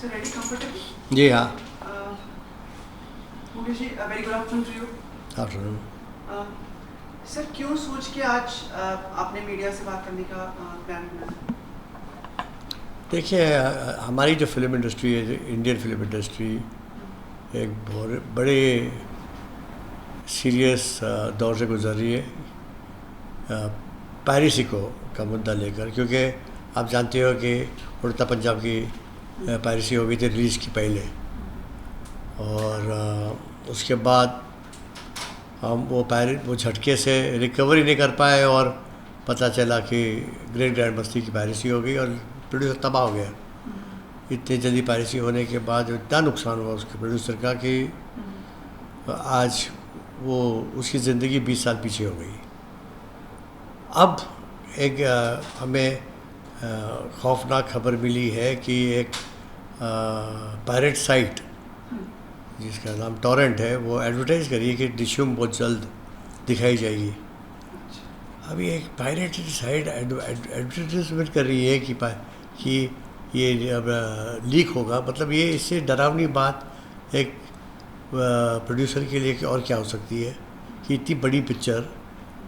Sir, ready, comfortable? जी हाँ. Mukesh ji, very good afternoon to you. Afternoon. Sir, क्यों सोच के आज आपने मीडिया से बात करने का प्लान बनाया? देखिए, हमारी जो फिल्म इंडस्ट्री है, इंडियन फिल्म इंडस्ट्री एक बहुत बड़े सीरियस दौर से गुजर रही है पायरेसी का मुद्दा लेकर, क्योंकि आप जानते हो कि उड़ता पंजाब की पायरेसी हो गई थी रिलीज़ की पहले, और उसके बाद हम वो झटके से रिकवरी नहीं कर पाए, और पता चला कि ग्रेट ग्रैंड बस्ती की पायरेसी हो गई और प्रोड्यूसर तबाह हो गया. इतनी जल्दी पायरेसी होने के बाद इतना नुकसान हुआ उसके प्रोड्यूसर का कि आज वो उसकी ज़िंदगी 20 साल पीछे हो गई. अब एक हमें खौफनाक खबर मिली है कि एक पायरेट साइट जिसका नाम टॉरेंट है, वो एडवर्टाइज़ करिए कि डिशूम बहुत जल्द दिखाई जाएगी. अभी एक पायरेट साइट एडवर्टाइजमेंट कर रही है कि ये अब लीक होगा. मतलब ये इससे डरावनी बात एक प्रोड्यूसर के लिए और क्या हो सकती है कि इतनी बड़ी पिक्चर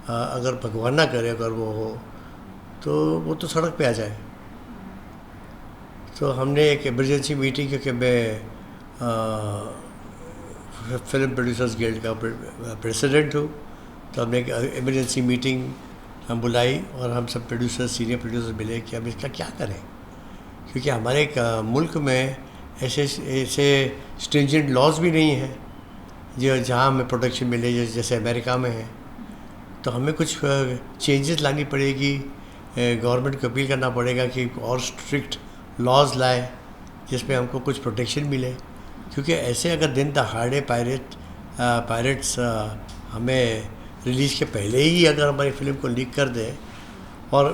अगर भगवान ना करे अगर वो हो तो वो तो सड़क पे आ जाए. तो हमने एक इमरजेंसी मीटिंग, क्योंकि मैं फिल्म प्रोड्यूसर्स गिल्ड का प्रेसिडेंट हूँ, तो हमने एक इमरजेंसी मीटिंग हम बुलाई और हम सब प्रोड्यूसर्स, सीनियर प्रोड्यूसर्स मिले कि हम इसका क्या करें, क्योंकि हमारे मुल्क में ऐसे स्ट्रिंजेंट लॉज भी नहीं हैं जो जहाँ हमें प्रोटेक्शन मिले जैसे अमेरिका में है. तो हमें कुछ चेंजेस लानी पड़ेगी, गवर्नमेंट को अपील करना पड़ेगा कि और स्ट्रिक्ट लॉज लाए जिसमें हमको कुछ प्रोटेक्शन मिले, क्योंकि ऐसे अगर दिन दहाड़े पायरेट्स हमें रिलीज़ के पहले ही अगर हमारी फिल्म को लीक कर दें और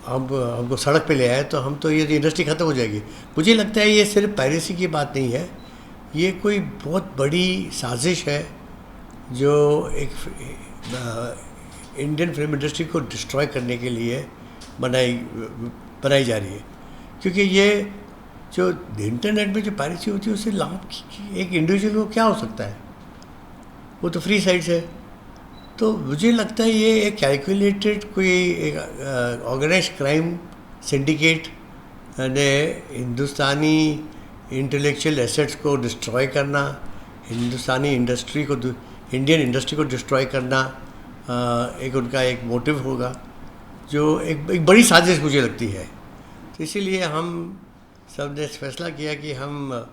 हमको सड़क पे ले आए तो हम तो ये इंडस्ट्री ख़त्म हो जाएगी. मुझे लगता है ये सिर्फ पायरेसी की बात नहीं है, ये कोई बहुत बड़ी साजिश है जो एक इंडियन फिल्म इंडस्ट्री को डिस्ट्रॉय करने के लिए बनाई जा रही है. क्योंकि ये जो इंटरनेट में जो पायरेसी होती है उससे लाभ एक इंडिविजुअल को क्या हो सकता है, वो तो फ्री साइट्स है. तो मुझे लगता है ये एक कैलकुलेटेड कोई एक ऑर्गेनाइज क्राइम सिंडिकेट ने हिंदुस्तानी इंटेलेक्चुअल एसेट्स को डिस्ट्रॉय करना, हिंदुस्तानी इंडस्ट्री को, इंडियन इंडस्ट्री को डिस्ट्रॉय करना एक उनका एक मोटिव होगा, जो एक बड़ी साजिश मुझे लगती है. तो इसीलिए हम सब ने फैसला किया कि हम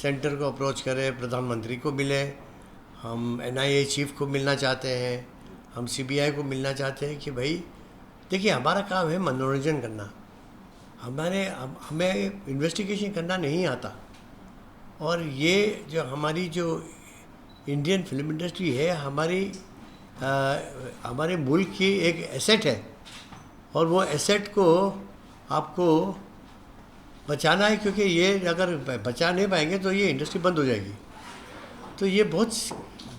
सेंटर को अप्रोच करें, प्रधानमंत्री को मिले, हम NIA चीफ को मिलना चाहते हैं, हम CBI को मिलना चाहते हैं कि भाई देखिए हमारा काम है मनोरंजन करना, हमें इन्वेस्टिगेशन करना नहीं आता. और ये जो हमारी जो इंडियन फिल्म इंडस्ट्री है हमारे मुल्क की एक एसेट है, और वो एसेट को आपको बचाना है, क्योंकि ये अगर बचा नहीं पाएंगे तो ये इंडस्ट्री बंद हो जाएगी. तो ये बहुत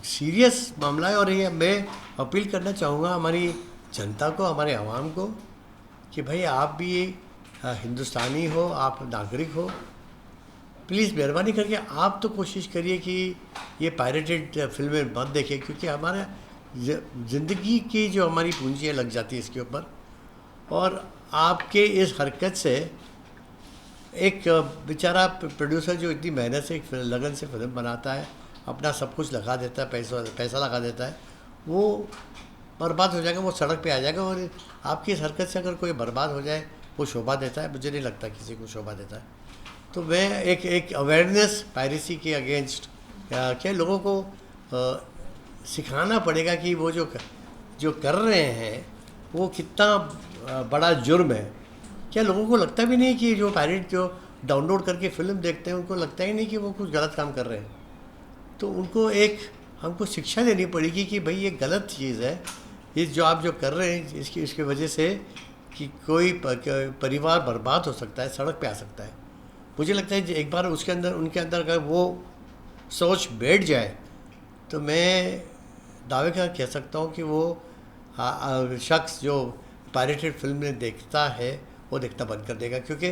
सीरियस मामला है, और ये मैं अपील करना चाहूँगा हमारी जनता को, हमारे आवाम को कि भाई आप भी हिंदुस्तानी हो, आप नागरिक हो, प्लीज़ मेहरबानी करके आप तो कोशिश करिए कि ये पायरेटेड फिल्में मत देखें, क्योंकि हमारा ज़िंदगी की जो हमारी पूंजी लग जाती है इसके ऊपर. और आपके इस हरकत से एक बेचारा प्रोड्यूसर जो इतनी मेहनत से लगन से फिल्म बनाता है, अपना सब कुछ लगा देता है, पैसा लगा देता है, वो बर्बाद हो जाएगा, वो सड़क पे आ जाएगा. और आपकी इस हरकत से अगर कोई बर्बाद हो जाए वो शोभा देता है? मुझे नहीं लगता किसी को शोभा देता है. तो मैं एक अवेयरनेस पायरेसी के अगेंस्ट क्या लोगों को सिखाना पड़ेगा कि वो जो कर रहे हैं वो कितना बड़ा जुर्म है. क्या लोगों को लगता भी नहीं कि जो पायरेट जो डाउनलोड करके फ़िल्म देखते हैं उनको लगता ही नहीं कि वो कुछ गलत काम कर रहे हैं? तो उनको हमको शिक्षा देनी पड़ेगी कि भाई ये गलत चीज़ है, ये जो आप जो कर रहे हैं इसकी वजह से कि कोई परिवार बर्बाद हो सकता है, सड़क पे आ सकता है. मुझे लगता है एक बार उनके अंदर अगर वो सोच बैठ जाए तो मैं दावे का कह सकता हूँ कि वो शख्स जो पायरेटेड फिल्म में देखता है वो देखना बंद कर देगा. क्योंकि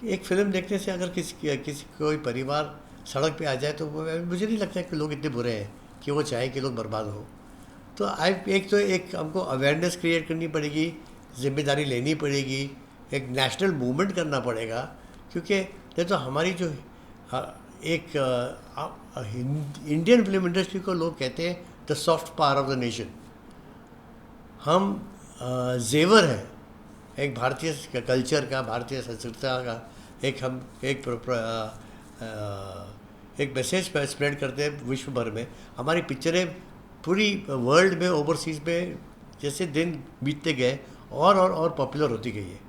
एक फिल्म देखने से अगर किसी कोई परिवार सड़क पे आ जाए तो मुझे नहीं लगता कि लोग इतने बुरे हैं कि वो चाहे कि लोग बर्बाद हो। तो एक हमको अवेयरनेस क्रिएट करनी पड़ेगी, जिम्मेदारी लेनी पड़ेगी, एक नेशनल मूवमेंट करना पड़ेगा, क्योंकि नहीं तो हमारी जो एक इंडियन फिल्म इंडस्ट्री को लोग कहते हैं the soft power of the nation. हम जेवर है एक भारतीय कल्चर का, भारतीय संस्कृति का, एक मैसेज स्प्रेड करते हैं विश्व भर में। हमारी पिक्चरें पूरी वर्ल्ड में, ओवरसीज़ में जैसे दिन बीतते गए और पॉपुलर होती गई है।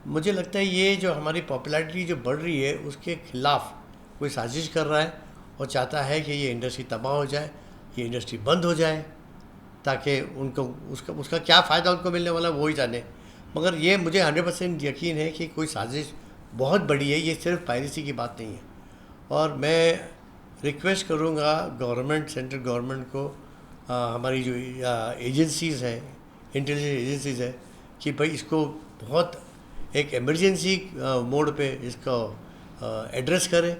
मुझे लगता है ये जो हमारी पॉपुलैरिटी जो बढ़ रही है उसके खिलाफ कोई साजिश कर रहा है और चाहता है कि ये इंडस्ट्री तबाह हो जाए, ये इंडस्ट्री बंद हो जाए, ताकि उनको उसका क्या फ़ायदा उनको मिलने वाला वो ही जाने। मगर ये मुझे 100% यकीन है कि कोई साजिश बहुत बड़ी है, ये सिर्फ पायरेसी की बात नहीं है। और मैं रिक्वेस्ट करूँगा गवर्नमेंट, सेंट्रल गवर्नमेंट को, हमारी जो एजेंसीज़ हैं, इंटेलिजेंस एजेंसीज़ हैं, कि भाई इसको बहुत एक इमरजेंसी मोड पे इसको एड्रेस करें।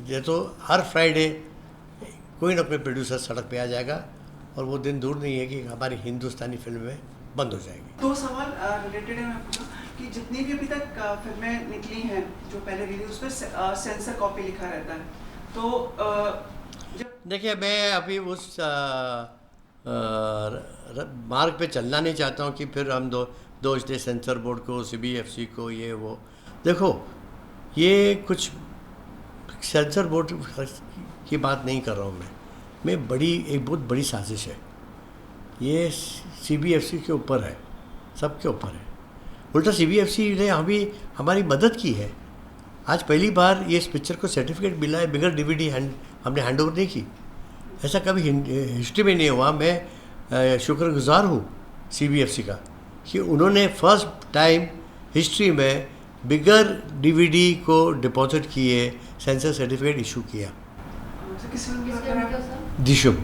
ये तो हर फ्राइडे कोई ना कोई प्रोड्यूसर सड़क पे आ जाएगा और वो दिन दूर नहीं है कि हमारी हिंदुस्तानी फिल्में बंद हो जाएंगी। दो सवाल रिलेटेड है मैं पूछूं कि जितनी भी अभी तक फिल्में निकली हैं जो पहले रिलीज, उस पर सेंसर कॉपी लिखा रहता है, तो देखिए मैं अभी उस मार्ग पे चलना नहीं चाहता हूँ कि फिर हम दोष दे सेंसर बोर्ड को, CBFC को, ये वो। देखो ये कुछ सेंसर बोर्ड की बात नहीं कर रहा हूँ मैं एक बहुत बड़ी साजिश है। ये CBFC के ऊपर है, सबके ऊपर है। उल्टा CBFC ने हमारी मदद की है। आज पहली बार ये इस पिक्चर को सर्टिफिकेट मिला है बिगर DVD हमने हैंड ओवर नहीं की। ऐसा कभी हिस्ट्री में नहीं हुआ। मैं शुक्रगुजार हूँ CBFC का कि उन्होंने फर्स्ट टाइम हिस्ट्री में बिगर DVD को डिपॉजिट किए सेंसर सर्टिफिकेट इशू किया। किस फिल्म की बात कर रहे हैं? दिशुम।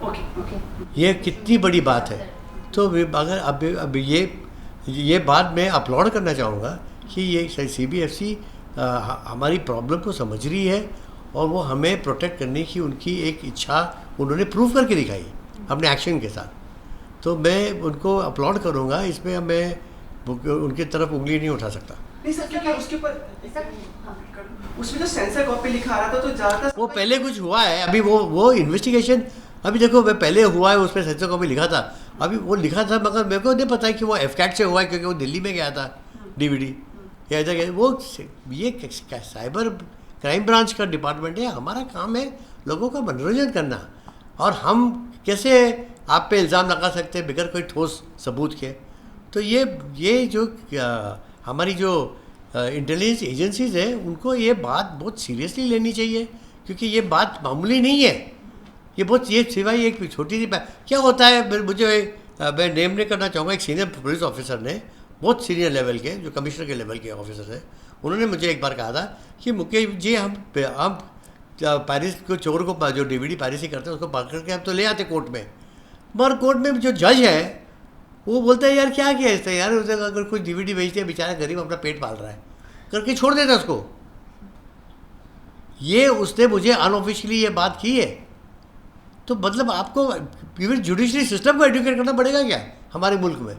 ओके। ये कितनी बड़ी बात है। तो अगर अब ये बात मैं अपलोड करना चाहूँगा कि ये CBFC हमारी प्रॉब्लम को समझ रही है और वो हमें प्रोटेक्ट करने की उनकी एक इच्छा उन्होंने प्रूव करके दिखाई अपने एक्शन के साथ। तो मैं उनको अपलोड करूँगा, इसमें मैं उनकी तरफ उंगली नहीं उठा सकता। नहीं सर, क्योंकि उसके ऊपर उसमें जो सेंसर कॉपी लिखा रहा था तो ज़्यादातर वो पहले कुछ हुआ है। अभी वो इन्वेस्टिगेशन अभी देखो, मैं पहले हुआ है, उस पर सेंसर कॉपी लिखा था। अभी वो लिखा था मगर मेरे को नहीं पता है कि वो FCAT से हुआ है, क्योंकि वो दिल्ली में गया था DVD या इधर गया। वो ये साइबर क्राइम ब्रांच का डिपार्टमेंट है। हमारा काम है लोगों का मनोरंजन करना, और हम कैसे आप पे इल्ज़ाम लगा सकते हैं बगैर कोई ठोस सबूत के। तो ये जो हमारी जो इंटेलिजेंस एजेंसीज है उनको ये बात बहुत सीरियसली लेनी चाहिए, क्योंकि ये बात मामूली नहीं है। ये सिवाय एक छोटी सी बात क्या होता है, मैं नेम नहीं करना चाहूँगा, एक सीनियर पुलिस ऑफिसर ने, बहुत सीनियर लेवल के, जो कमिश्नर के लेवल के ऑफिसर हैं, उन्होंने मुझे एक बार कहा था कि मुकेश जी हम पायरेसी को, चोर को जो DVD पायरेसी करते हैं उसको पकड़ के हम तो ले आते कोर्ट में, मगर कोर्ट में जो जज है वो बोलता है यार क्या किया इससे, यार उसे अगर कोई DVD बेचते हैं, बेचारा गरीब अपना पेट पाल रहा है, करके छोड़ देता उसको। ये उसने मुझे अनऑफिशियली ये बात की है। तो मतलब आपको इवन जुडिशरी सिस्टम को एडुकेट करना पड़ेगा क्या हमारे मुल्क में,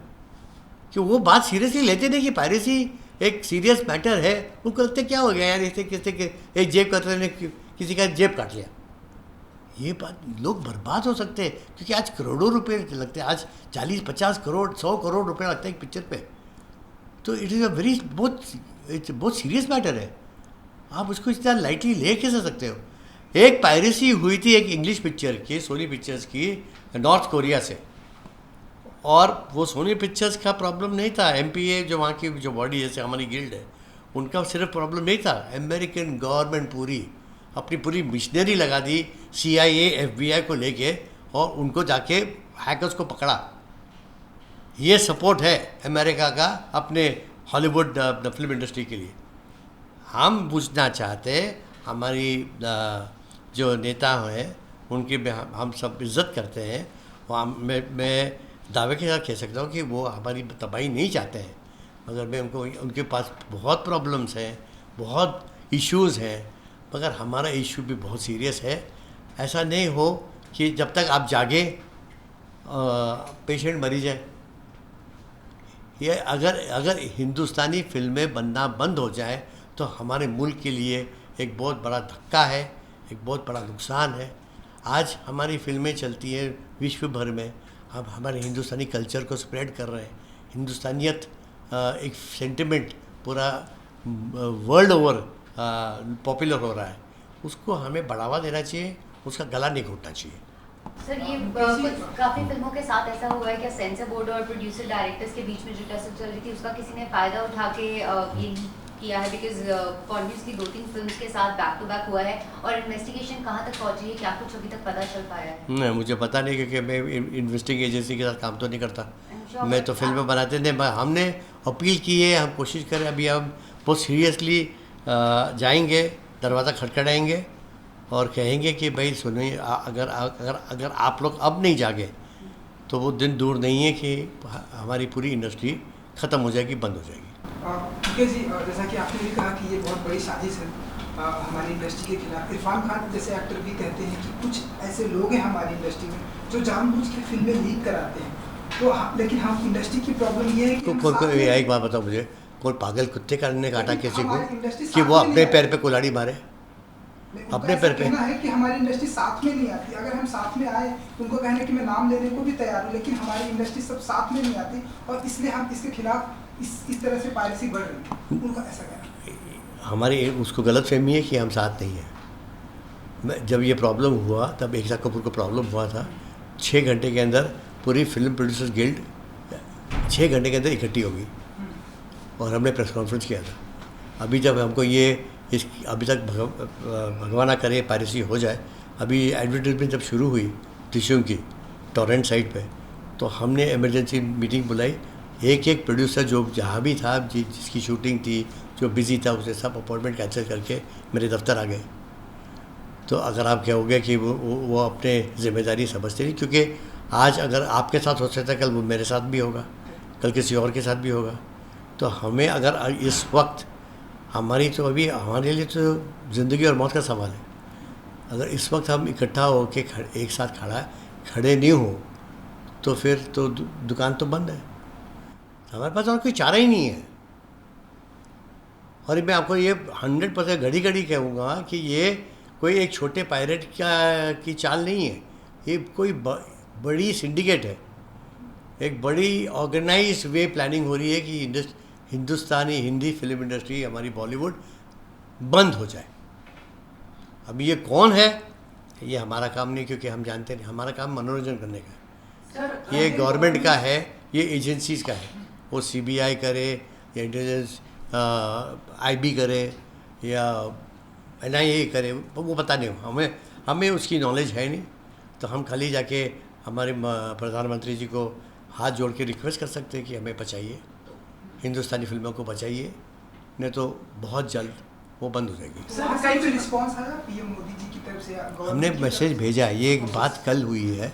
कि वो बात सीरियसली लेते नहीं कि पायरेसी एक सीरियस मैटर है। वो कहते क्या हो गया यार, इससे किसी के एक जेब कतरे ने किसी का जेब काट लिया। ये बात, लोग बर्बाद हो सकते हैं, क्योंकि आज करोड़ों रुपए लगते हैं। आज 40-50 करोड़ 100 करोड़ रुपए लगते हैं एक पिक्चर पे। तो इट इज़ बहुत सीरियस मैटर है। आप उसको इतना लाइटली ले कैसे सकते हो। एक पायरेसी हुई थी एक इंग्लिश पिक्चर की, सोनी पिक्चर्स की, नॉर्थ कोरिया से, और वो सोनी पिक्चर्स का प्रॉब्लम नहीं था। MPA जो वहाँ की जो बॉडी जैसे हमारी गिल्ड है, उनका सिर्फ प्रॉब्लम नहीं था। अमेरिकन गवर्नमेंट अपनी पूरी मिशनरी लगा दी CIA FBI को लेके, और उनको जाके हैकर्स को पकड़ा। ये सपोर्ट है अमेरिका का अपने हॉलीवुड फिल्म इंडस्ट्री के लिए। हम पूछना चाहते, हमारी जो नेता हैं उनकी हम सब इज़्ज़त करते हैं, और मैं दावे के साथ कह सकता हूँ कि वो हमारी तबाही नहीं चाहते हैं, मगर मैं उनके पास बहुत प्रॉब्लम्स हैं, बहुत इश्यूज़ हैं, मगर हमारा इशू भी बहुत सीरियस है। ऐसा नहीं हो कि जब तक आप जागे पेशेंट मरी जाए। ये अगर हिंदुस्तानी फिल्में बनना बंद हो जाए तो हमारे मुल्क के लिए एक बहुत बड़ा धक्का है, एक बहुत बड़ा नुकसान है। आज हमारी फिल्में चलती हैं विश्व भर में, हम हमारे हिंदुस्तानी कल्चर को स्प्रेड कर रहे हैं। हिंदुस्तानियत एक सेंटिमेंट पूरा वर्ल्ड ओवर पॉपुलर हो रहा है, उसको हमें बढ़ावा देना चाहिए, उसका गला नहीं घोटना चाहिए। सर ये कुछ काफ़ी फिल्मों के साथ ऐसा हुआ है क्या सेंसर बोर्ड और प्रोड्यूसर डायरेक्टर्स के बीच में जो टसल चल रही थी उसका किसी ने फ़ायदा उठा के ये किया है? बिकॉज कॉन्फ्यूज की 2-3 फिल्म्स के साथ बैक टू बैक हुआ है और इन्वेस्टिगेशन कहाँ तक पहुंची है, क्या कुछ अभी तक पता चल पाया है? नहीं, मुझे पता नहीं, क्योंकि मैं इन्वेस्टिगेशन एजेंसी के साथ काम तो नहीं करता। sure, मैं तो फिल्में बनाते थे। हमने अपील की है, हम कोशिश करें, अभी हम बहुत सीरियसली जाएंगे, दरवाज़ा खटखटाएंगे और कहेंगे कि भाई सुनिए, अगर आप लोग अब नहीं जागे तो वो दिन दूर नहीं है कि हमारी पूरी इंडस्ट्री ख़त्म हो जाएगी, बंद हो जाएगी। ठीक है जी, जैसा कि आपने भी कहा कि ये बहुत बड़ी साजिश है हमारी इंडस्ट्री के खिलाफ। इरफान खान जैसे एक्टर भी कहते हैं कि कुछ ऐसे लोग हैं हमारी इंडस्ट्री में जो जानबूझ के फिल्में लीक कराते हैं। तो लेकिन हम इंडस्ट्री की प्रॉब्लम ये है कि एक बात बताओ मुझे, कोई पागल कुत्ते का ने काटा किसी को कि वो अपने पैर पे कुल्हाड़ी मारे? अपने पैर पे कहना है कि हमारी इंडस्ट्री साथ में नहीं आती। अगर हम साथ में आए, उनको कहने कि मैं नाम लेने को भी तैयार हूँ, लेकिन हमारी इंडस्ट्री सब साथ में नहीं आती और इसलिए हम इसके खिलाफ इस तरह से पायरेसी बढ़ रही है। उनका ऐसा कहना हमारी उसको गलत फहमी है कि हम साथ नहीं हैं। जब ये प्रॉब्लम हुआ तब एकता कपूर को प्रॉब्लम हुआ था, 6 घंटे के अंदर पूरी फिल्म प्रोड्यूसर्स गिल्ड 6 घंटे के अंदर इकट्ठी होगी और हमने प्रेस कॉन्फ्रेंस किया था। अभी जब हमको ये अभी तक भगवान ना करे पायरेसी हो जाए, अभी एडवर्टाइजमेंट जब शुरू हुई दृश्यों की टॉरेंट साइट पे, तो हमने इमरजेंसी मीटिंग बुलाई। एक प्रोड्यूसर जो जहाँ भी था, जिसकी शूटिंग थी, जो बिज़ी था, उसे सब अपॉइंटमेंट कैंसिल करके मेरे दफ्तर आ गए। तो अगर आप कहोगे कि वो अपने जिम्मेदारी समझते नहीं, क्योंकि आज अगर आपके साथ हो सकता है, कल वो मेरे साथ भी होगा, कल किसी और के साथ भी होगा। तो हमें अगर इस वक्त हमारी तो अभी हमारे लिए तो ज़िंदगी और मौत का सवाल है। अगर इस वक्त हम इकट्ठा हो के एक साथ खड़े नहीं हो तो फिर तो दुकान तो बंद है, हमारे पास और कोई चारा ही नहीं है। और मैं आपको ये 100% घड़ी कहूँगा कि ये कोई एक छोटे पायरेट की चाल नहीं है, ये कोई बड़ी सिंडिकेट है, एक बड़ी ऑर्गेनाइज वे प्लानिंग हो रही है कि हिंदुस्तानी हिंदी फिल्म इंडस्ट्री, हमारी बॉलीवुड बंद हो जाए। अब ये कौन है, ये हमारा काम नहीं, क्योंकि हम जानते नहीं, हमारा काम मनोरंजन करने का है। ये गवर्नमेंट का है, ये एजेंसीज़ का है, वो CBI करे या इंटेलिजेंस IB करे या NIA करे, वो पता नहीं, हमें उसकी नॉलेज है नहीं। तो हम खाली जाके हमारे प्रधानमंत्री जी को हाथ जोड़ के रिक्वेस्ट कर सकते हैं कि हमें बचाइए, हिंदुस्तानी फिल्मों को बचाइए, नहीं तो बहुत जल्द वो बंद हो जाएगी। रिस्पॉन्स आया पीएम मोदी जी की तरफ से? हमने मैसेज भेजा, ये एक बात कल हुई है,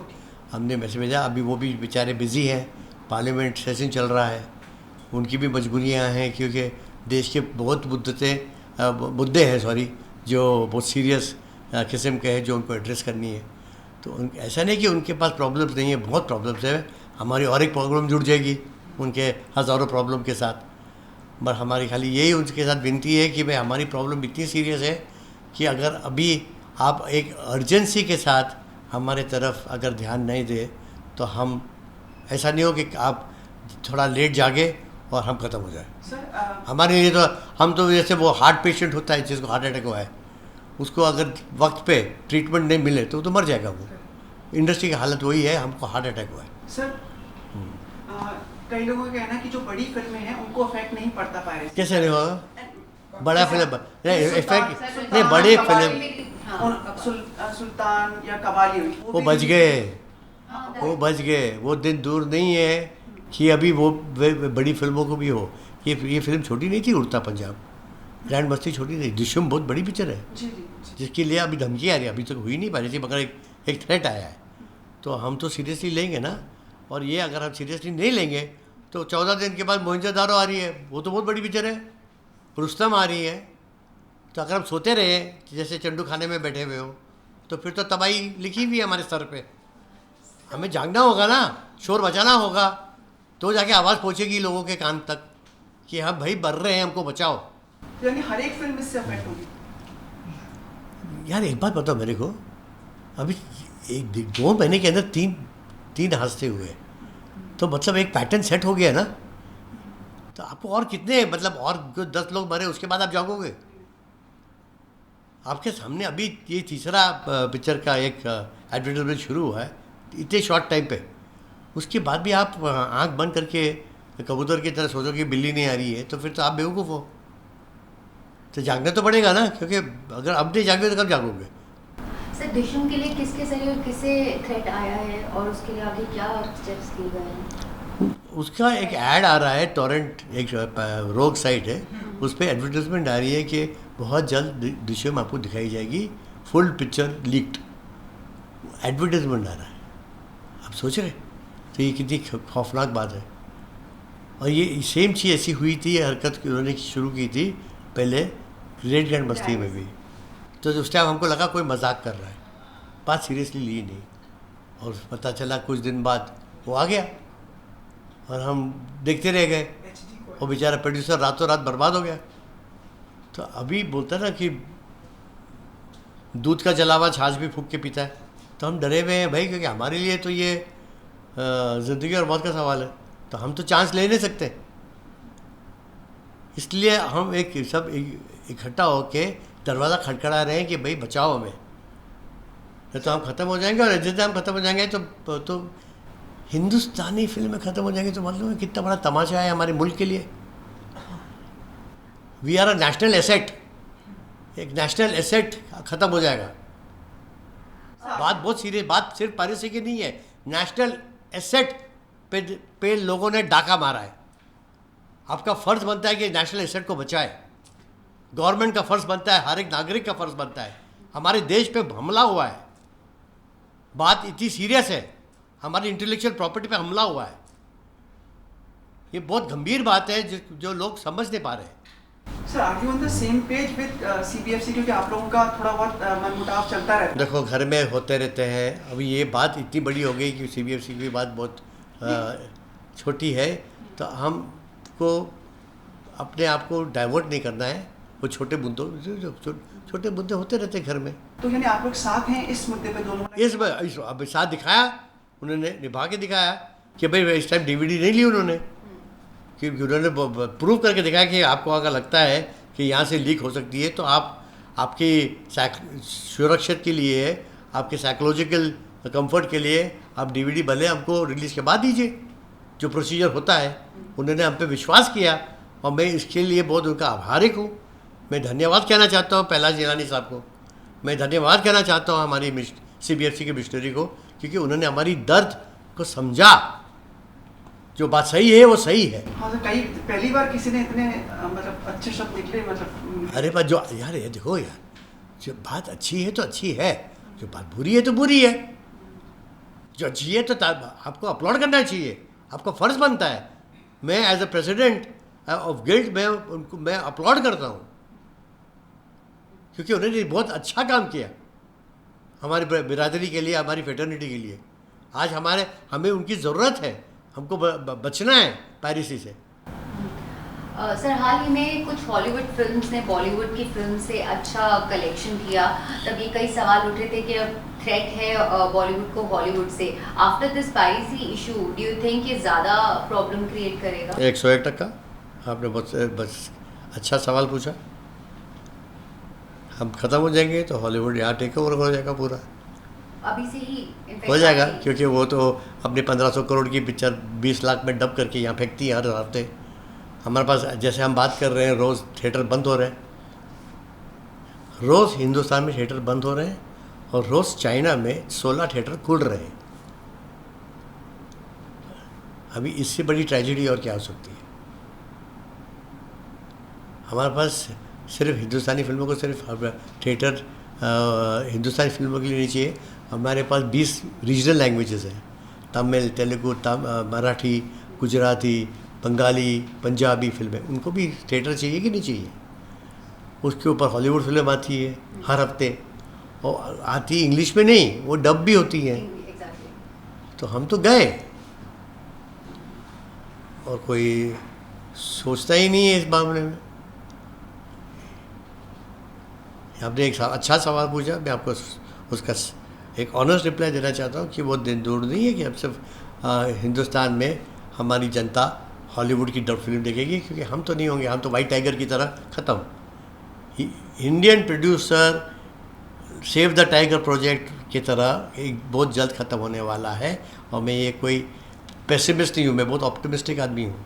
हमने मैसेज भेजा। अभी वो भी बेचारे बिज़ी हैं, पार्लियामेंट सेशन चल रहा है, उनकी भी मजबूरियां हैं, क्योंकि देश के बहुत मुद्दे हैं जो बहुत सीरियस किस्म के हैं, जो उनको एड्रेस करनी है। तो ऐसा नहीं कि उनके पास प्रॉब्लम्स नहीं है, बहुत प्रॉब्लम्स है। हमारी और एक प्रॉब्लम जुड़ जाएगी उनके हज़ारों प्रॉब्लम के साथ। पर हमारी खाली यही उनके साथ विनती है कि भाई हमारी प्रॉब्लम इतनी सीरियस है कि अगर अभी आप एक अर्जेंसी के साथ हमारे तरफ अगर ध्यान नहीं दे तो हम, ऐसा नहीं हो कि आप थोड़ा लेट जागे और हम ख़त्म हो जाए। हमारे लिए तो हम तो जैसे वो हार्ट पेशेंट होता है जिसको हार्ट अटैक हुआ है, उसको अगर वक्त पे ट्रीटमेंट नहीं मिले तो मर जाएगा वो। इंडस्ट्री की हालत वही है, हमको हार्ट अटैक हुआ है। सर कई लोगों का कहना है कि जो बड़ी फिल्में हैं उनको इफेक्ट नहीं पड़ता पायरेसी। कैसे नहीं होगा? बड़ा फिल्म इफेक्ट नहीं, बड़ी फिल्म सुल्तान या कबाली वो बच गए, वो दिन दूर नहीं है कि अभी वो बड़ी फिल्मों को भी हो। ये फिल्म छोटी नहीं थी, उड़ता पंजाब, ग्रैंड मस्ती छोटी नहीं, दृश्यम बहुत बड़ी पिक्चर है जिसके लिए अभी धमकी आ रही है, अभी तक हुई नहीं पायरेसी, मगर एक थ्रेट आया है। तो हम तो सीरियसली लेंगे ना, और ये अगर हम सीरियसली नहीं लेंगे तो 14 दिन के बाद मोहनजोदारो आ रही है, वो तो बहुत बड़ी पिक्चर है, रुस्तम आ रही है, तो अगर हम सोते रहे जैसे चंडू खाने में बैठे हुए हो तो फिर तो तबाही लिखी हुई है हमारे सर पे। हमें जागना होगा ना, शोर मचाना होगा, तो जाके आवाज़ पहुँचेगी लोगों के कान तक कि हाँ भाई बढ़ रहे हैं, हमको बचाओ। यानी हर एक फिल्म इससे अफेक्ट होगी। यार एक बात बताओ मेरे को, अभी 1-2 महीने के अंदर तीन हादसे हुए, तो मतलब एक पैटर्न सेट हो गया ना। तो आपको और कितने, मतलब और 10 लोग मरे उसके बाद आप जागोगे? आपके सामने अभी ये तीसरा पिक्चर का एक एडवर्टाइजमेंट शुरू हुआ है इतने शॉर्ट टाइम पे, उसके बाद भी आप आंख बंद करके कबूतर की तरह सोचो कि बिल्ली नहीं आ रही है, तो फिर तो आप बेवकूफ़ हो। तो जागना तो पड़ेगा ना, क्योंकि अगर अब नहीं जागोगे तो कब जागोगे? सर डिशम के लिए किसके जरिए और किसे थ्रेट आया है और उसके लिए आगे क्या स्टेप्स लिए गए हैं? उसका एक ऐड आ रहा है, टोरेंट एक रोग साइट है, उस पर एडवर्टाइजमेंट आ रही है कि बहुत जल्द डिशम आपको दिखाई जाएगी, फुल पिक्चर लीक्ड। एडवर्टाइजमेंट आ रहा है, आप सोच रहे? तो ये कितनी खौफनाक बात है। और ये सेम चीज़ ऐसी हुई थी, हरकत उन्होंने शुरू की थी पहले रेड गैंड बस्ती में भी। तो उस टाइम हमको लगा कोई मजाक कर रहा है, बात सीरियसली ली नहीं, और पता चला कुछ दिन बाद वो आ गया और हम देखते रह गए, और बेचारा प्रोड्यूसर रातों रात बर्बाद हो गया। तो अभी बोलता ना कि दूध का जलावा छाछ भी फूंक के पीता है, तो हम डरे हुए हैं भाई, क्योंकि हमारे लिए तो ये ज़िंदगी और मौत का सवाल है, तो हम तो चांस ले नहीं सकते। इसलिए हम सब इकट्ठा होके दरवाज़ा खटखड़ा रहे हैं कि भाई बचाओ हमें, नहीं तो हम ख़त्म हो जाएंगे। और जिस हम ख़त्म हो जाएंगे तो हिंदुस्तानी फिल्में ख़त्म हो जाएंगी, तो मतलब कितना बड़ा तमाशा है हमारे मुल्क के लिए। We are a national asset, एक नेशनल एसेट ख़त्म हो जाएगा। बात बहुत सीरियस, बात सिर्फ पायरेसी की नहीं है, नेशनल एसेट पे लोगों ने डाका मारा है। आपका फ़र्ज़ बनता है कि नेशनल एसेट को बचाए, गवर्नमेंट का फ़र्ज़ बनता है, हर एक नागरिक का फ़र्ज़ बनता है। हमारे देश पे हमला हुआ है, बात इतनी सीरियस है, हमारी इंटेलेक्चुअल प्रॉपर्टी पे हमला हुआ है। ये बहुत गंभीर बात है जो लोग समझ नहीं पा रहे हैं। Sir are you on the same page with CBFC, क्योंकि आप लोगों का थोड़ा बहुत मनमुटाव चलता रहता है? देखो घर में होते रहते हैं, अभी ये बात इतनी बड़ी हो गई कि CBFC की बात बहुत छोटी है, तो हमको अपने आप को डाइवर्ट नहीं करना है। वो छोटे मुद्दों छोटे मुद्दे होते रहते हैं घर में। तो यानी आप लोग साथ हैं इस मुद्दे पे दोनों? अब साथ दिखाया उन्होंने, निभा के दिखाया कि भाई इस टाइम DVD नहीं ली उन्होंने, क्योंकि उन्होंने प्रूव करके दिखाया कि आपको अगर लगता है कि यहाँ से लीक हो सकती है, तो आप आपकी सुरक्षा के लिए, आपके साइकोलॉजिकल कंफर्ट के लिए आप DVD भले हमको रिलीज़ के बाद दीजिए, जो प्रोसीजर होता है। उन्होंने हम पे विश्वास किया और मैं इसके लिए बहुत उनका आभारी हूँ। मैं धन्यवाद कहना चाहता हूँ पहला जिलानी साहब को, मैं धन्यवाद कहना चाहता हूँ हमारी CBFC के मिशनरी को, क्योंकि उन्होंने हमारी दर्द को समझा। जो बात सही है वो सही है। हाँ सर, कई पहली बार किसी ने इतने मतलब अच्छे शब्द निकले, मतलब अरे बात जो यार ये देखो यार, जो बात अच्छी है तो अच्छी है, जो बात बुरी है तो बुरी है। जो अच्छी है तो आपको अपलोड करना चाहिए, आपका फ़र्ज़ बनता है। मैं as a president of guild मैं अपलोड करता हूँ, क्योंकि उन्होंने बहुत अच्छा काम किया हमारी बिरादरी के लिए, हमारी फेटर्निटी के लिए। आज हमें उनकी ज़रूरत है, हमको बचना है पायरेसी से। सर हाल ही में कुछ हॉलीवुड फिल्म्स ने बॉलीवुड की फिल्म से अच्छा कलेक्शन किया, तब ये कई सवाल उठ रहे थे कि अब थ्रेट है बॉलीवुड को हॉलीवुड से। After this piracy issue do you think ये ज़्यादा प्रॉब्लम क्रिएट करेगा? 101% आपने बस अच्छा सवाल पूछा। हम ख़त्म हो जाएंगे तो हॉलीवुड यहाँ टेक ओवर हो जाएगा पूरा, अभी से ही हो जाएगा, क्योंकि वो तो अपने 1500 करोड़ की पिक्चर 20 लाख में डब करके यहाँ फेंकती है हर हफ्ते। हमारे पास जैसे हम बात कर रहे हैं, रोज़ थिएटर बंद हो रहे हैं, रोज़ हिंदुस्तान में थिएटर बंद हो रहे हैं, और रोज़ चाइना में 16 थिएटर खुल रहे हैं। अभी इससे बड़ी ट्रेजेडी और क्या हो सकती है? हमारे पास सिर्फ हिंदुस्तानी फिल्मों को सिर्फ थिएटर हिंदुस्तानी फिल्मों के लिए नहीं चाहिए, हमारे पास 20 रीजनल लैंग्वेजेस हैं, तमिल, तेलुगु, मराठी, गुजराती, बंगाली, पंजाबी फिल्में, उनको भी थिएटर चाहिए कि नहीं चाहिए? उसके ऊपर हॉलीवुड फिल्म आती है हर हफ्ते, और आती इंग्लिश में नहीं, वो डब भी होती है। एग्जैक्टली। तो हम तो गए, और कोई सोचता ही नहीं है इस मामले में। आपने एक अच्छा सवाल पूछा, मैं आपको उसका एक ऑनेस्ट रिप्लाई देना चाहता हूँ कि वो दिन दूर नहीं है कि अब सिर्फ हिंदुस्तान में हमारी जनता हॉलीवुड की डब फिल्म देखेगी, क्योंकि हम तो नहीं होंगे, हम तो वाइट टाइगर की तरह ख़त्म। Indian producer save the tiger project की तरह एक बहुत जल्द ख़त्म होने वाला है। और मैं ये कोई पेसिमिस्ट नहीं हूँ, मैं बहुत ऑप्टिमिस्टिक आदमी हूँ,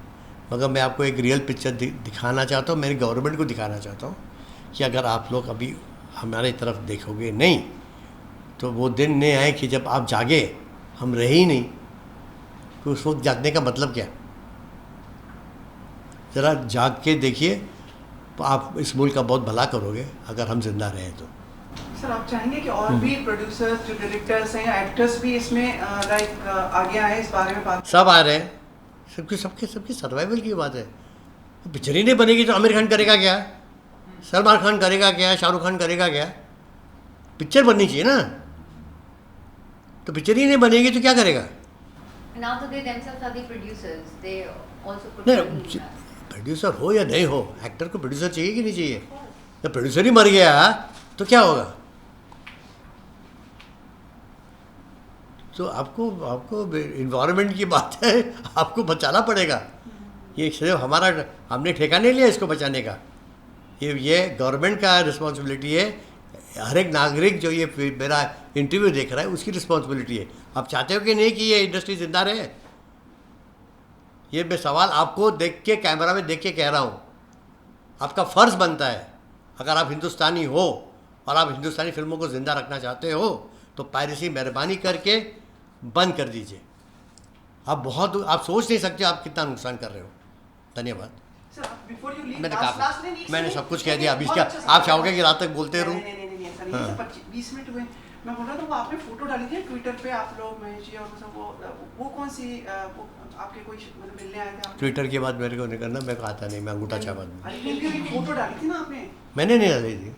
मगर मैं आपको एक रियल पिक्चर दिखाना चाहता हूँ, मेरी गवर्नमेंट को दिखाना चाहता हूँ कि अगर आप लोग अभी हमारे तरफ देखोगे नहीं तो वो दिन नहीं आए कि जब आप जागे हम रहे ही नहीं, तो उस वक्त जागने का मतलब क्या? ज़रा जाग के देखिए, तो आप इस मुल्क का बहुत भला करोगे अगर हम जिंदा रहें तो। सर आप चाहेंगे कि और भी प्रोड्यूसर्स जो डायरेक्टर्स हैं या एक्टर्स भी इसमें लाइक आगे आए इस बारे में बात? सब आ रहे हैं, सबकी सर्वाइवल की बात है। पिक्चर ही नहीं बनेगी तो आमिर खान करेगा क्या, सलमान खान करेगा क्या, शाहरुख खान करेगा क्या? पिक्चर बननी चाहिए ना, तो पिक्चर ही नहीं बनेगी तो क्या करेगा? Now that they themselves are the producers, they also put नहीं, money in that. प्रोड्यूसर हो या नहीं हो, एक्टर को प्रोड्यूसर चाहिए कि नहीं चाहिए? जब प्रोड्यूसर ही मर गया तो क्या होगा? तो आपको इन्वायरमेंट की बात है, आपको बचाना पड़ेगा। ये सिर्फ हमारा, हमने ठेका नहीं लिया इसको बचाने का, ये गवर्नमेंट का रिस्पॉन्सिबिलिटी है। हर एक नागरिक जो ये मेरा इंटरव्यू देख रहा है उसकी रिस्पॉन्सिबिलिटी है। आप चाहते हो कि नहीं कि ये इंडस्ट्री जिंदा रहे? ये मैं सवाल आपको देख के, कैमरा में देख के कह रहा हूँ। आपका फ़र्ज़ बनता है, अगर आप हिंदुस्तानी हो और आप हिंदुस्तानी फिल्मों को ज़िंदा रखना चाहते हो तो पायरेसी मेहरबानी करके बंद कर दीजिए। आप सोच नहीं सकते आप कितना नुकसान कर रहे हो। धन्यवाद। सर बिफोर यू लीव, मैंने लास्ट कहा, नहीं, मैंने सब कुछ कह नहीं, दिया। अभी बहुत क्या अच्छा आप सवाल चाहोगे है। कि रात तक बोलते रहूं? नहीं, ऐसा नहीं, हाँ। ये सब 20 मिनट हुए। मैं बोल रहा था वो आपने फोटो डाली थी ट्विटर पे, आप लोग महेश जी और वो कौन सी वो आपके कोई मतलब मिलने आए थे आप? ट्विटर के बाद मेरे को नहीं करना, मेरे को आता नहीं, मैं अंगूठा छाप आदमी। अरे क्योंकि फोटो डाली थी ना आपने। मैंने नहीं डाली थी,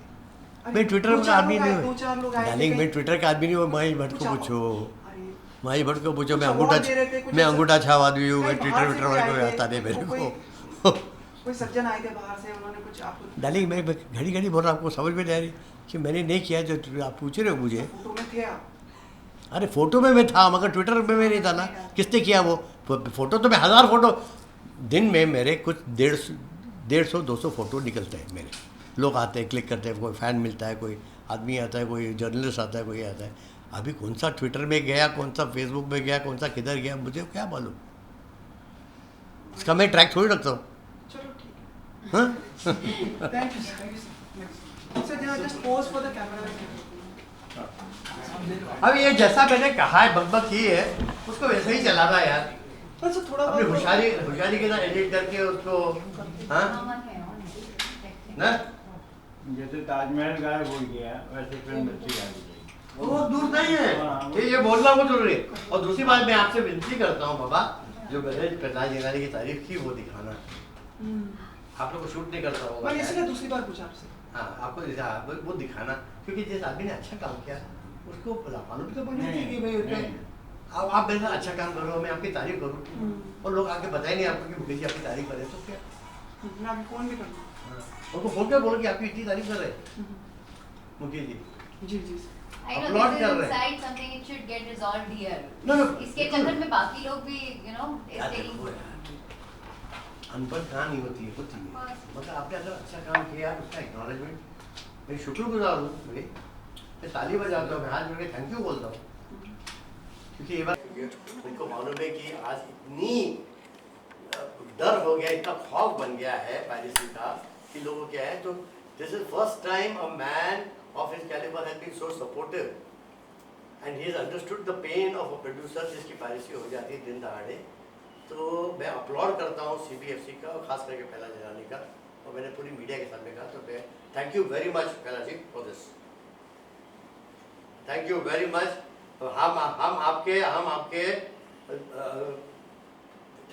अरे मैं ट्विटर का आदमी नहीं दो हूँ। चार लोग आए थे डार्लिंग, मैं कहीं- ट्विटर का आदमी नहीं हूँ। महेश भट्ट को कुछ पूछो, अरे महेश भट्ट को पूछो। कुछ award दे रहे थे, कुछ मैं ऐसा- अंगूठा छाप आदमी हूँ। मैं कहीं बाहर ट्विटर से वाले कोई को आए आता थे, नहीं मेरे कोई- को। कोई सज्जन आए थे बाहर से, उन्होंने कुछ आपको डार्लिंग, मैं घड़ी घड़ी बोल रहा हूँ, आपको समझ में नहीं आ रही कि मैंने नहीं किया जो आप पूछ रहे हो मुझे। फोटो में थे आप? अरे फोटो में मैं था, मगर ट्विटर में मैं नहीं था ना। किसने किया वो फोटो? तो मैं 1000 फोटो दिन में, मेरे कुछ 150-200 फोटो निकलते हैं मेरे। लोग आते हैं, क्लिक करते हैं, कोई फ़ैन मिलता है, कोई आदमी आता है, कोई जर्नलिस्ट आता है, कोई आता है। अभी कौन सा ट्विटर में गया, कौन सा फेसबुक में गया, कौन सा किधर गया, मुझे क्या मालूम। इसका मैं ट्रैक थोड़ी रखता हूँ। चलो ठीक है, हाँ, thank you sir. Just pose for the camera. अब ये जैसा मैंने कहा है, बकबक की है, उसको वैसे ही चलाना यार। अच्छा थोड़ा अपनी बहुत होशियारी के साथ एडिट करके उसको, हाँ ना, जैसे ताजमहल गायब हो गया वैसे फिल्म बच्ची गायब हो गई। वो दूर नहीं है, ये बोलना बहुत जरूरी है। और दूसरी बात मैं आपसे विनती करता हूँ बाबा, जो मैंने प्रहलाद जिलानी की तारीफ की वो दिखाना। आप लोग को शूट नहीं करता होगा, मैंने इसलिए दूसरी बार पूछा आपसे। हाँ, आपको वो दिखाना, क्योंकि जिस आदमी ने अच्छा काम किया उसको मालूम भी तो पड़ना चाहिए कि भाई उसका, अब आप मेरे साथ अच्छा काम करो, मैं आपकी तारीफ करूँ और लोग आके बताए नहीं आपको कि मुकेश जी आपकी तारीफ करें, तो क्या? मैं अभी फोन भी करूँगा। उनको फोन कर बोलो कि आपकी इतनी तारीफ कर रहे हैं मुकेश जी। जी जी। I know Upload this कर is रहे हैं। inside something, it should get resolved here. No, no, इसके बिल्कुल। चक्कर में बाकी लोग भी is यार taking. देखो यार, अनपढ़ कहाँ नहीं होती है, होती है। मतलब आपने अगर अच्छा काम किया उसका एक्नॉलेजमेंट, मैं शुक्रगुजार हूँ भाई, मैं ताली बजाता हूँ, मैं हाथ जोड़ के थैंक यू बोलता हूँ, क्योंकि ये बात उनको मालूम है कि आज इतनी डर हो गया, इतना खौफ बन गया है पायरेसी का कि लोगों क्या है। तो this is first time a man of his calibre has been so supportive and he has understood the pain of a producer जिसकी पायरेसी हो जाती है दिन दहाड़े। तो मैं अपलॉड करता हूँ CBFC का, और खास करके पहला जलानी का, और मैंने पूरी मीडिया के सामने कहा। तो मैं थैंक यू वेरी मच पहला जी for this, thank you very much. हम आपके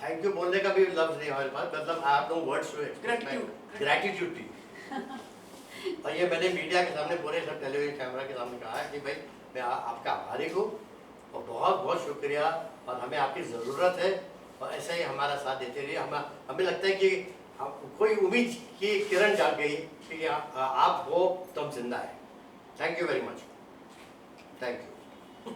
थैंक यू बोलने का भी लफ्ज नहीं हमारे पास, मतलब I have no words to express my gratitude to you. और ये मैंने मीडिया के सामने पूरे सब टेलीविजन कैमरा के सामने कहा है कि भाई मैं आपका आभारी हूँ और बहुत बहुत शुक्रिया, और हमें आपकी ज़रूरत है, और ऐसे ही हमारा साथ देते रहिए। हमें लगता है कि कोई उम्मीद की किरण जाग गई कि आप हो तो हम जिंदा है। Thank you very much. Thank you.